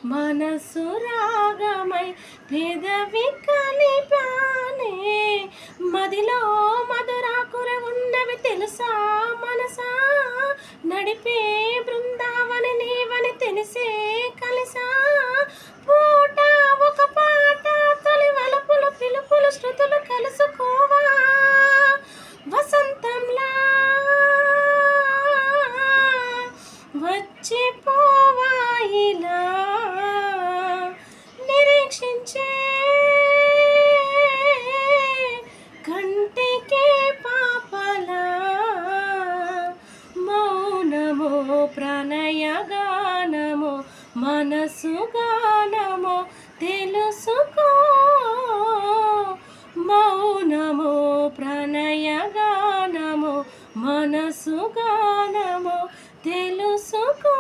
మనసు రాగమై పెదవి కలిపానే, మదిలో మధురాకుర ఉన్నవి తెలుసా మనసా, నడిపే బృందావని నీవని తెలిసే కలిసా, పూట ఒక పాట తొలి వలపులు పిలుపులు శృతులు కలుసుకోవా, వసంతంలా వచ్చిపోవా ఇలా, నిరీక్షించే కంటికే పాపలా, మౌనమో ప్రణయగానమో మనసు గానమో తెలుసుకో, మౌనమో ప్రణయగానమో మనసు గానమో తెలుసుకో.